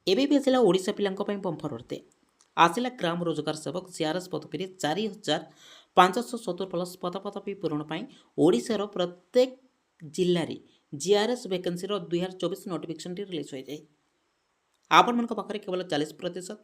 ଏବେ ବି ଆସିଲା ଓଡ଼ିଶା ପିଲାଙ୍କ ପାଇଁ ବମ୍ଫର ଅର୍ଥେ ଆସିଲା ଗ୍ରାମ ରୋଜଗାର ସେବକ ସିଆର୍ଏସ୍ ପଦବୀରେ 4,570 ପ୍ଲସ୍ ପଦପଦବୀ ପୂରଣ ପାଇଁ ଓଡ଼ିଶାର ପ୍ରତ୍ୟେକ ଜିଲ୍ଲାରେ ଜିଆର୍ଏସ୍ ଭ୍ୟାକେନ୍ସିର 2024 ନୋଟିଫିକେସନଟି ରିଲିଜ୍ ହୋଇଯାଏ। ଆପଣମାନଙ୍କ ପାଖରେ କେବଳ 40%,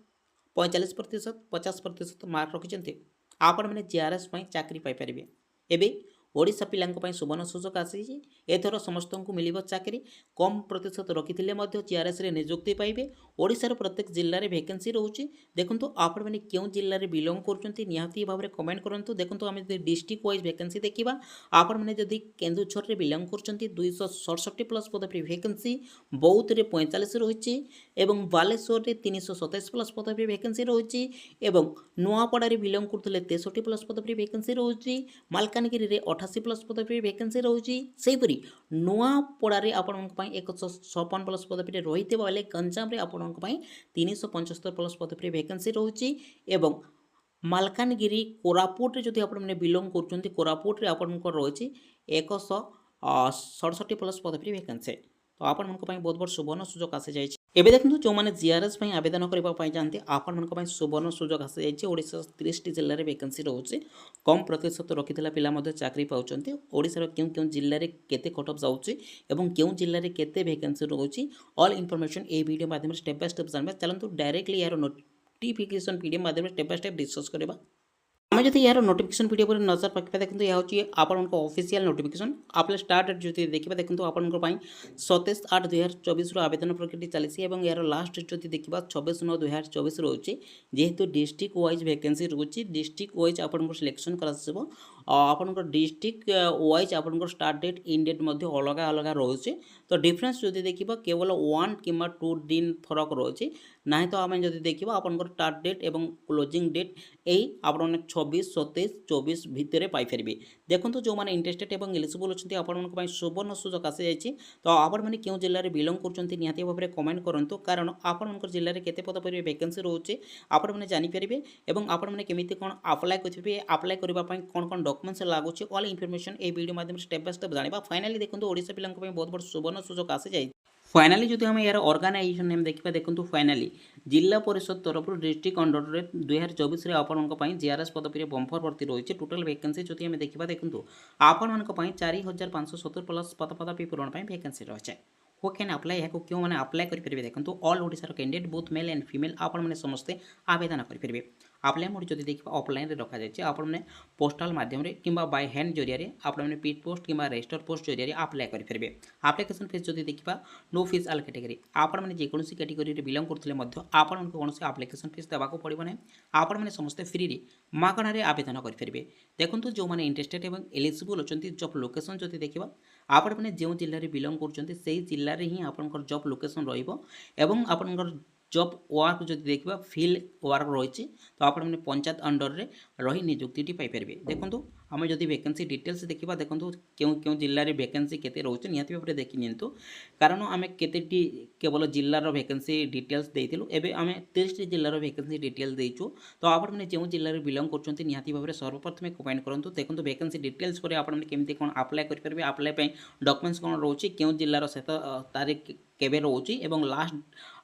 45%, 50% ମାର୍କ ରଖିଛନ୍ତି ଆପଣମାନେ ଜିଆର୍ଏସ୍ ପାଇଁ ଚାକିରି ପାଇପାରିବେ। ଏବେ ଓଡ଼ିଶା ପିଲାଙ୍କ ପାଇଁ ସୁବର୍ଣ୍ଣ ସୁଯୋଗ ଆସିଛି। ଏଥର ସମସ୍ତଙ୍କୁ ମିଳିବ ଚାକିରି। କମ୍ ପ୍ରତିଶତ ରଖିଥିଲେ ମଧ୍ୟ ଜିଆର୍ଏସ୍ରେ ନିଯୁକ୍ତି ପାଇବେ। ଓଡ଼ିଶାର ପ୍ରତ୍ୟେକ ଜିଲ୍ଲାରେ ଭ୍ୟାକେନ୍ସି ରହୁଛି। ଦେଖନ୍ତୁ ଆପଣମାନେ କେଉଁ ଜିଲ୍ଲାରେ ବିଲଙ୍ଗ କରୁଛନ୍ତି ନିହାତି ଭାବରେ କମେଣ୍ଟ କରନ୍ତୁ। ଦେଖନ୍ତୁ ଆମେ ଯଦି ଡିଷ୍ଟ୍ରିକ୍ଟ ୱାଇଜ୍ ଭ୍ୟାକେନ୍ସି ଦେଖିବା, ଆପଣମାନେ ଯଦି କେନ୍ଦୁଝରରେ ବିଲଙ୍ଗ କରୁଛନ୍ତି 267 ପ୍ଲସ୍ ପଦବୀ ଭ୍ୟାକେନ୍ସି, ବୌଦ୍ଧରେ 45 ରହିଛି ଏବଂ ବାଲେଶ୍ୱରରେ 327 ପ୍ଲସ୍ ପଦବୀ ଭ୍ୟାକେନ୍ସି ରହିଛି ଏବଂ ନୂଆପଡ଼ାରେ ବିଲଙ୍ଗ କରୁଥିଲେ 63 ପ୍ଲସ୍ ପଦବୀ ଭ୍ୟାକେନ୍ସି ରହୁଛି। ମାଲକାନଗିରିରେ 88 ପ୍ଲସ୍ ପଦବୀ ଭ୍ୟାକେନ୍ସି ରହୁଛି। ସେହିପରି ନୂଆପଡ଼ାରେ ଆପଣଙ୍କ ପାଇଁ 156 ପ୍ଲସ୍ ପଦବୀରେ ରହିଥିବା ବେଳେ ଗଞ୍ଜାମରେ ଆପଣଙ୍କ ପାଇଁ 375 ପ୍ଲସ୍ ପଦବୀରେ ଭ୍ୟାକେନ୍ସି ରହୁଛି ଏବଂ ମାଲକାନଗିରି କୋରାପୁଟରେ ଯଦି ଆପଣମାନେ ବିଲଙ୍ଗ କରୁଛନ୍ତି କୋରାପୁଟରେ ଆପଣଙ୍କର ରହିଛି 167 ପ୍ଲସ୍ ପଦବୀରେ ଭ୍ୟାକେନ୍ସି। ତ ଆପଣମାନଙ୍କ ପାଇଁ ବହୁତ ବଡ଼ ସୁବର୍ଣ୍ଣ ସୁଯୋଗ ଆସିଯାଇଛି। ଏବେ ଦେଖନ୍ତୁ ଯେଉଁମାନେ ଜିଆର୍ଏସ୍ ପାଇଁ ଆବେଦନ କରିବା ପାଇଁ ଚାହାନ୍ତି ଆପଣମାନଙ୍କ ପାଇଁ ସୁବର୍ଣ୍ଣ ସୁଯୋଗ ଆସିଯାଇଛି। ଓଡ଼ିଶା 30ଟି ଜିଲ୍ଲାରେ ଭ୍ୟାକେନ୍ସି ରହୁଛି। କମ୍ ପ୍ରତିଶତ ରଖିଥିଲା ପିଲା ମଧ୍ୟ ଚାକିରି ପାଉଛନ୍ତି। ଓଡ଼ିଶାର କେଉଁ କେଉଁ ଜିଲ୍ଲାରେ କେତେ କଟଅଫ୍ ଯାଉଛି ଏବଂ କେଉଁ ଜିଲ୍ଲାରେ କେତେ ଭ୍ୟାକେନ୍ସି ରହୁଛି ଅଲ୍ ଇନଫର୍ମେସନ୍ ଏହି ଭିଡ଼ିଓ ମାଧ୍ୟମରେ ଷ୍ଟେପ୍ ବାଇ ଷ୍ଟେପ୍ ଜାଣିବା। ଚାଲନ୍ତୁ ଡାଇରେକ୍ଟଲି ଏହାର ନୋଟିଫିକେସନ୍ ପିଡ଼ିଏଫ୍ ମାଧ୍ୟମରେ ଷ୍ଟେପ୍ ବାଇ ଷ୍ଟେପ୍ ଡିସ୍କସ୍ କରିବା। ଆମେ ଯଦି यार नोटिफिकेशन वीडियो पर नजर पकड़ा देखते यह हूँ आपण ऑफिशियल नोटिफिकेशन आप स्टार्ट डेट जो देखा देखो आपण 27/8/2024 आवेदन प्रक्रिया चली और यार लास्ट जो देखा 26/9/2024 रोचे जेहेतु डिस्ट्रिक्ट वाइज वैकेंसी रोचे डिस्ट्रिक्ट वाइज आपन सिलेक्शन कर डिस्ट्रिक्ट वाइज आपन स्टार्ट डेट इन डेट अलग अलग रोचे। तो डिफरेन्स जो देखा केवल 1 कि 2 दिन फरक रोचे ना तो आम जो देखा आपन स्टार्ट डेट और क्लोजिंग डेट यही आप 26, 27, 24 भितर पाइपर। देखो जो मैंने इंटरेस्टेड और एलिजिबल अच्छा आपण सुवर्ण सुजोग आसी जाइए। तो आपने क्यों जिले में बिलंग कर निहाती भाव में कमेंट करूँ कारण आपण जिले में केते पदवी वैकेंसी रोचे आपने जानीपारे और आपने केमी कौन आप्लाय करेंगे आप्लाय करने कौन कौन डॉक्यूमेंट्स लगुच ऑल इनफर्मेशन ये वीडियो माध्यम स्टेप बाय स्टेप जाना। फाइनाली देखो ओडिशा पिला बहुत बड़ सुवर्ण सुजोग आसी जाए। फाइनाली जो आम यार ऑर्गेनाइजेशन नेम देखा देखो फाइनाली जिला परिषद तरफ डिस्ट्रिक्ट अंडर में 2024 आपण जिआरएस पदवी में बंफर भर्ती रही है। टोटाल वैकेंसी जो आम देखा देखो आपण 4,570 प्लस पदपदवी पूरण वैकेंसी रही है। हु कैन अप्लाई यहाँ क्यों मैंने अप्लाई करेंगे देखो ऑल ओडिशार candidate both male and female आपने समस्ते आवेदन करेंगे। अप्लाई मोड जो देखा ऑफलाइन रखा जाए आपने पोस्टाल माध्यम कि बाय हैंड जरिए आपने पीट पोस्ट कि रजिस्टर पोस्ट जरिए अप्लाई करेंगे। आप्लिकेसन फीस जो देखा नो फीस आल कैटेगरी आपने जेकोसी कैटेगरी बिलंग करते आपन कौन से आप्लिकेसन फीस देवाक पड़ो ना आपने समस्ते फ्री मागणार आवेदन करेंगे। देखो जो मैंने इंटरेस्टेड और एलिजिबल अच्छा जॉब लोकेशन जो देखा आपने जो जिले में बिलंग कर जिले में ही आप जॉब लोकेशन रहा जॉब वर्क जो देखा फील्ड वर्क रही तो आपने पंचायत अंडर में रही निजुक्ति पाइपर। देखो आम जो वैकेंसी डिटेल्स देखा देखो क्यों क्यों जिले में वैकेंसी केते रोचे निहाती भाव में देखी नियंतु कारण आम केतेटी केवल जिलार वैकेंसी डिटेल्स देइथिलु एबे आम 30 जिलार वैकेंसी डिटेल्स देइछु। तो आपने जो जिले में बिलंग कर निहाती भाव में सर्वप्रथम कमेंट करूँ। देखो वैकेंसी डिटेल्स पर आपने केमती कौन अप्लाई करेंगे अप्लाई डॉक्यूमेंट्स कौन रोचे क्यों जिलार से तारीख केबे रोचे एवं लास्ट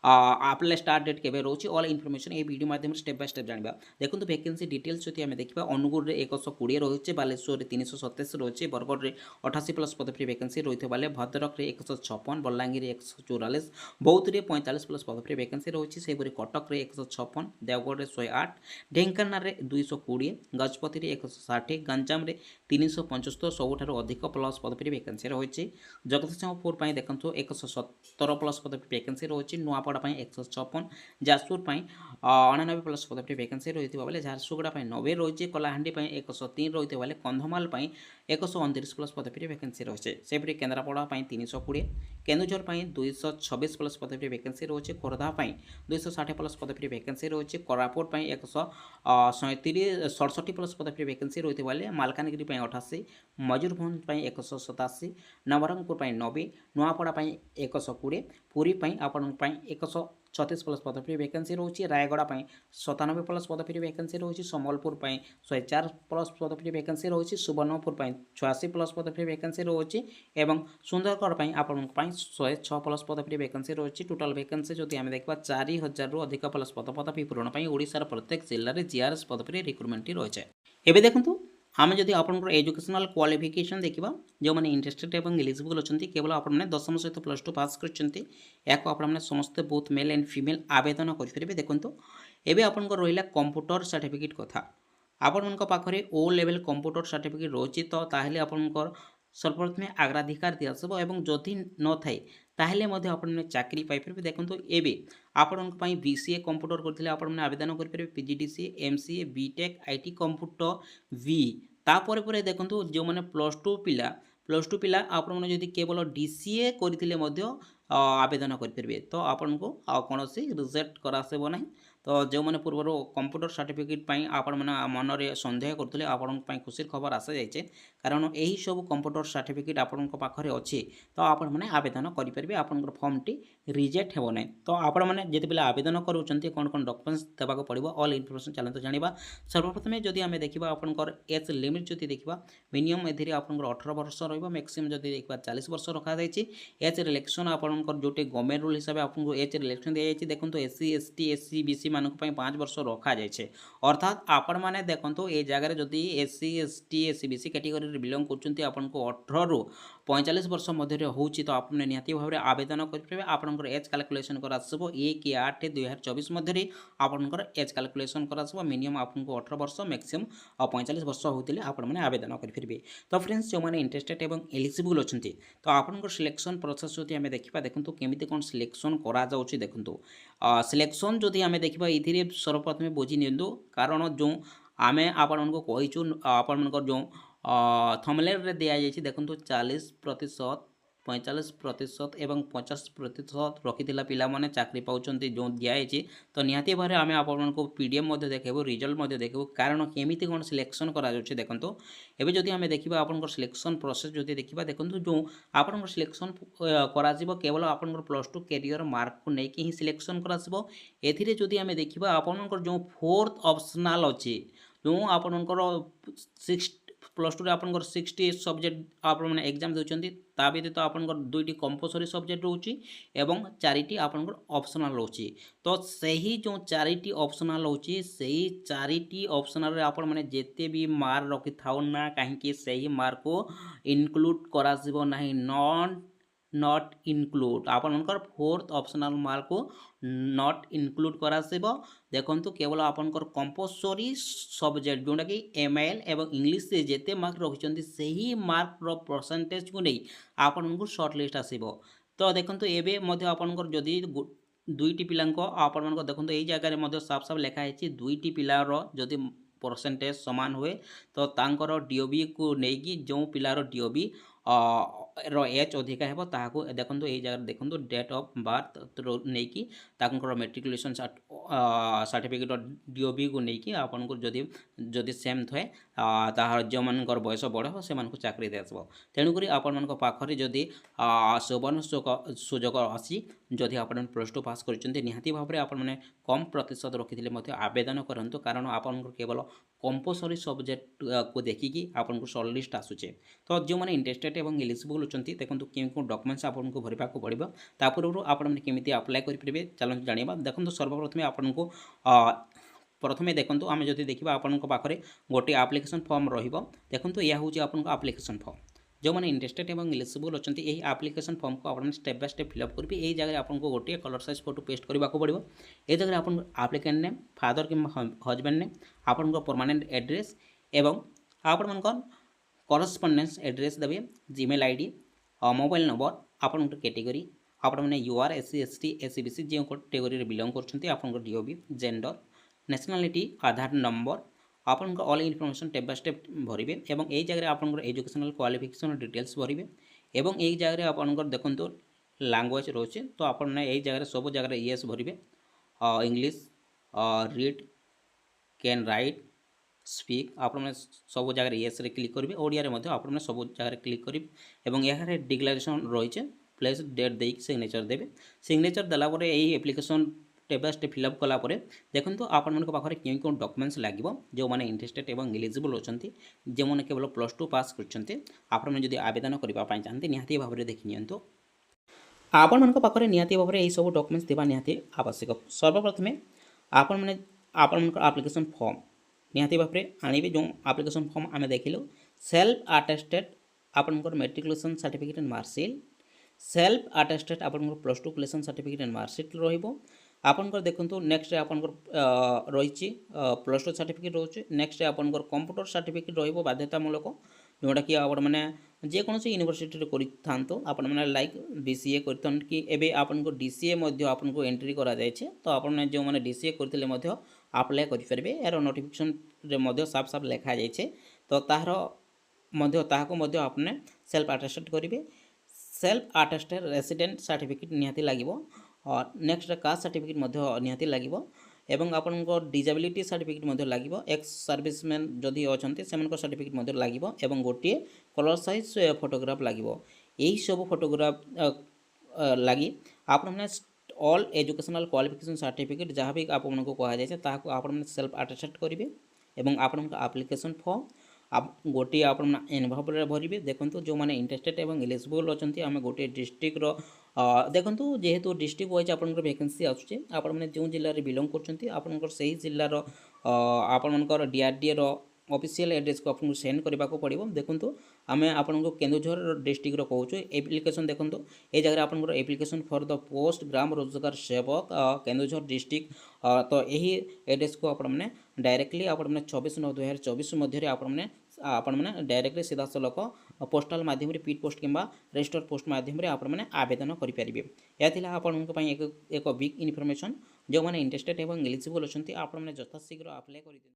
अप्लाई स्टार्ट डेट केबे रोचे ऑल इनफॉरमेशन ये वीडियो माध्यम स्टेप बाय स्टेप जाना। देखो वैकेंसी डिटेल्स जो आम देखा अनुगुल में 120 रही बालेश्वर 327 रही बरगढ़ में 88 प्लस पदवी वैकेंसी रही है भद्रक में 156 बलांगीर 144 बौद्ध में 45 प्लस पदवी वैकेंसी रही है कटक में 156 देवगढ़ में 108 ढेंकानाल में 220 गजपति में 160 गंजाम में 375 सबुठ अधिक प्लस पदवी वैकेंसी रही है जगतसिंहपुर देखो 117 प्लस पदवी वैकेंसी रही है नुआपड़ा 156 जाजपुर 99 प्लस पदवी वैकेंसी रही है झारसुगुड़ा 90 रही है कलाहांडी 103 रही है कंधमाल 129 प्लस पदवी वैकेंसी रही है सेपरी केन्द्रापड़ा 320 केन्दुझर 226 प्लस पदवी वैकेंसी रही है खोर्धा 260 प्लस पदवी वैकेंसी रही है कोरापुट 167 प्लस पदवी वैकेंसी रही है मालकानगिरी 88 मयूरभंज 187 नवरंगपुर 90 नुआपड़ा 120 पुरी आपण 100 36+ पद फ्री वैकेंसी रोचे रायगड़ा 97+ पद फ्री वैकेंसी रोचे सम्बलपुर 104+ पद फ्री वैकेंसी रोचे सुवर्णपुर 86+ पद फ्री वैकेंसी रोचे एवं सुंदरगढ़ आपण 106+ पद फ्री वैकेंसी रोचे टोटाल वैकेंसी जदि आम देखा 4000 रु अधिक प्लस पदवी पूरण ओडिशार प्रत्येक जिले में जीआरएस पद फ्री रिक्रुटमेंट रही है। देखो आम जदि आपंकर एजुकेशनल क्वालिफिकेशन देखा जो मैंने इंटरेस्टेड और एलिजिबल अच्छा केवल आपने 10वीं सहित +2 पास कर समस्ते बोथ मेल एंड फीमेल आवेदन करेंगे। देखो एवं आपंकर रहा कंप्यूटर सर्टिफिकेट कथा आपण पाखे ओ लेवल कंप्यूटर सर्टिफिकेट रोचे तो आपंकर सर्वप्रथमे अग्राधिकार दियासब एवं जदि न थाए ताहले मध्य आपने चाकरी पाइपर। देखो एवं आपण बीसीए कंप्यूटर करते आपने आवेदन करेंगे PGDCA MCA BTech IT computer वी तापर देखो जो मैंने +2 पिला आपने जदि केवल डीसीए करते आवेदन करेंगे तो आपन को कौन रिजेक्ट करासब ना। तो जो मैंने पूर्व कंप्यूटर सर्टिफिकेट आपण मैंने मन में सन्देह करते आपण खुशी खबर आसी जाए कारण यही सब कंप्यूटर सर्टिफिकेट आपण पाखे अच्छे तो आपण मैंने आवेदन करेंगे आपंकर फॉर्म टी रिजेक्ट हो ना। तो आपण मैंने जिते आवेदन करुँच कौन कौन डॉक्यूमेंट्स देवाक पड़ो ऑल इनफॉरमेशन चलते जाना। सर्वप्रथमे जदि आम देखा आपंकर एज लिमिट जदि देखा मिनिमम ए 18 वर्ष मैक्सिमम जदि देखा 40 वर्ष रखा जाए। एज रिलेक्शन आपंकर जो गवर्नमेंट रूल हिसाब से आपको एज रिलेक्शन दी जाए। देखो एससी एसटी एससी बीसी मानक 5 वर्ष रखा जाए अर्थात आपण मैंने देखो ये जगह जदि SC ST SC BC category belong कर 18 रु 45 वर्ष मध्य होची तो आपने निहाती भाव में आवेदन करेंगे। आपंकर एज कैलकुलेशन कर 1/8/2024 मध्य आपंकर एज कैलकुलेशन कर मिनिमम आपको 18 वर्ष मैक्सिमम 45 वर्ष होते आपने आवेदन करेंगे। तो फ्रेंड्स जो मैंने इंटरेस्टेड और एलिजिबल अच्छा तो आपंकर सिलेक्शन प्रोसेस जो आम देखा देखो केमी कौन सिलेक्शन करा देखो सिलेक्शन जदि आम देखा ये सर्वप्रथमे बुझी नियंतु कारण जो आम आपण को कहीचु आपंकर जो थंबनेल रे दिया जाए देखो 40% 45% एवं 50% रखी पिला चाकरी पाँच जो दिखाई तो निहाती भाव आम आपको पीडीएफ देखेबू रिजल्ट देखेबू कारण केमी कौन सिलेक्शन करा देखो एवं जदि आम देखा आपंकर सिलेक्शन प्रोसेस जदि देखा देखो जो आपंकर सिलेक्शन करा केवल आपंकर +2 कैरियर मार्क को लेकिन ही सिलेक्शन करा एथिरे जदि आम देखा आपंकर जो 4th ऑप्शनल अच्छे जो आपंकर +2 आपंकर 60 सब्जेक्ट आप एग्जाम देउछंती ता व्यतीत आपंकर 2टी कंपलसरी सब्जेक्ट रोची एवं 4टी आपंकर ऑप्शनल रोची। तो सही जो 4टी ऑप्शनल होची सही 4टी ऑप्शनल रे आपण माने जेते भी मार्क रखि थाउ ना काहे सही मार्क को इनक्लूड करा जिवो नाही नॉट इनक्लूड आपनकर 4th ऑप्शनल मार्क को नॉट इनक्लूड करा देखो केवल आपनकर कंपलसरी सब्जेक्ट जोटा कि एमआईएल एवं इंग्लिश से जेते मार्क रखिछंती सही मार्क रो परसेंटेज को नहीं आपनको शॉर्ट लिस्ट आसीबो। तो देखो एबे मध्य आपनकर जदि 2टी पिलांको आपण देखो यही जगह साफ साफ लिखा है 2टी पिलार जदि परसेंटेज समान हुए तो तांकर डीओबी को लेकिन जो पिलार डीओबी रो एज अधिका है ताकू देखो यही जगह देखो डेट ऑफ बर्थ नहीं कि मेट्रिकुलेशन सर्टिफिकेट डीओबी को लेकिन आपको जदि जदि सेम थे तार जो मान बयस बड़ हो से चाकरी दिया तेणुक आपण पाखे जदि सुवर्ण सुजोग आसी जदि आप +2 पास कर निहाती भाव में आपने कम प्रतिशत रखी आवेदन करूँ कारण आपन केवल कंपलसरी सब्जेक्ट को देखिकी आपको शॉर्ट लिस्ट आसूचे। तो जो मैंने इंटरेस्टेड और एलिजिबल अच्छा देखो क्यों डॉक्यूमेंट्स आपको भरवाक पड़ो तापूर्व आपमि अप्लाई करेंगे चलते जाना। देखो सर्वप्रथमे आपको प्रथमे देखो आम जब देखा आपण पाखे गोटे आप्लिकेसन फॉर्म देखो यह हूँ आपको आप्लिकेसन फॉर्म जो मैंने इंटरेस्टेड और एलिजिबल अच्छा यही आप्लिकेसन फॉर्म को आप स्टेप बाय स्टेप फिलअप करेंगे। यही जगह आपको गोटे कलर साइज फोटो पेस्ट करने को पड़ो ये जगह आप आप्लिकेंट नेम फादर कि हजबैंड नेम आपन परमानेंट एड्रेस एवं आपण करस्पंडेंस एड्रेस देवे जीमेल आईडी मोबाइल नंबर आपन कैटेगरी आपने UR SC ST SC BC जो कैटेगरी बिलंग कर DOB gender nationality Aadhaar number आपन all information step by step भरवे एवं यही जगह आप एजुकेशनल क्वालिफिकेशन डिटेल्स भरवे एवं यही जगह आप देखो लैंग्वेज रोचे तो आपने यही जगह सब जगह येस भरवे English read can write speak आपने सब जगह येस रे क्लिक करेंगे ओडिया आपने सब जगह क्लिक करेंगे यहाँ डिक्लेरेशन रही है प्लेस डेट दे सिग्नेचर देवे सिग्नेचर देला यही application step by step fill up कलापर देखो आपण पाखे क्यों क्यों डॉक्यूमेंट्स लगे जो मैंने इंटरेस्टेड और एलिजिबल अच्छा जो मैंने केवल +2 पास कर आवेदन करने चाहते निहाती भाव में देखी नि आपण मान पाखे निहाती भाव में यही सब डॉक्यूमेंट्स देवा निहाती आवश्यक। सर्वप्रथम आपण मैंने आपण आप्लिकेशन फॉर्म निहाती भाव में आने जो आप्लिकेशन फॉर्म आम देखिलु सेल्फ अटेस्टेड आपंकर matriculation certificate and marksheet self attested आपंकर +2 क्वालिफिकेशन सर्टिफिकेट एंड मार्कशीट आपंकर देखो नेक्स्ट आपंकर रही +2 सर्टिफिकेट रोचे नेक्स्ट आपंकर कंप्यूटर सर्टिफिकेट बाध्यतामूलक जोटा कि आप मैंने जेकोसी यूनिवर्सिटी कर मैंने लाइक DCA कर कि एबे आपन को DCA आपन एंट्री करा जायछे तो आपने जो मैंने DCA करते अप्लाई करेंगे यार नोटिफिकेशन साफ साफ लिखा जाइए तो तार आपने सेल्फ अटेस्टेड करेंगे सेल्फ अटेस्टेड रेसिडेंट सर्टिफिकेट निहाती लगे और नेक्स्ट कास्ट सर्टिफिकेट निहाती लगे एवं आपण डिजेबिलिटी सर्टिफिकेट लगे एक्स सर्विसमैन जदि अच्छा से सर्टिफिकेट लगे एवं गोटे कलर साइज फोटोग्राफ लगे यही सब फोटोग्राफ लगी आपने ऑल एजुकेशनल क्वालिफिकेशन सर्टिफिकेट जहाँ भी आपको कहुए आप सेल्फ अटेस्टेड करेंगे एवं आपण आप्लिकेशन फॉर्म आप गोटे आप एनभल्व भरवे देखो जो मैंने इंटरेस्टेड और एलिजिबल अच्छा आम गोटे डिस्ट्रिक्टर देखो जेहेतु डिस्ट्रिक्ट वाइज आप वैकेंसी आसूँ आपने जो जिले में बिलंग कर जिलार आपर DRDA ऑफिशियल एड्रेस को आपको सेंड करने को पड़ो देखो आम आपको केन्दुझर डिस्ट्रिक्ट कहूँ एप्लिकेशन देखो ये जगह आप एप्लिकेशन फॉर द पोस्ट ग्राम रोजगार सेवक केन्दुझर डिस्ट्रिक्ट तो यही एड्रेस को आपने डायरेक्टली आपने 24/9/2024 मध्य आपने डायरेक्टली सीधा सलख पोस्टाल माध्यम पीड पोस्ट कि रजिस्टर पोस्ट माध्यम आपने आवेदन करेंगे यह आपंपाई एक बिग इनफर्मेशन जो मैंने इंटरेस्टेड और एलिजिबल अच्छा आपने यथाशीघ्र अप्लाई कर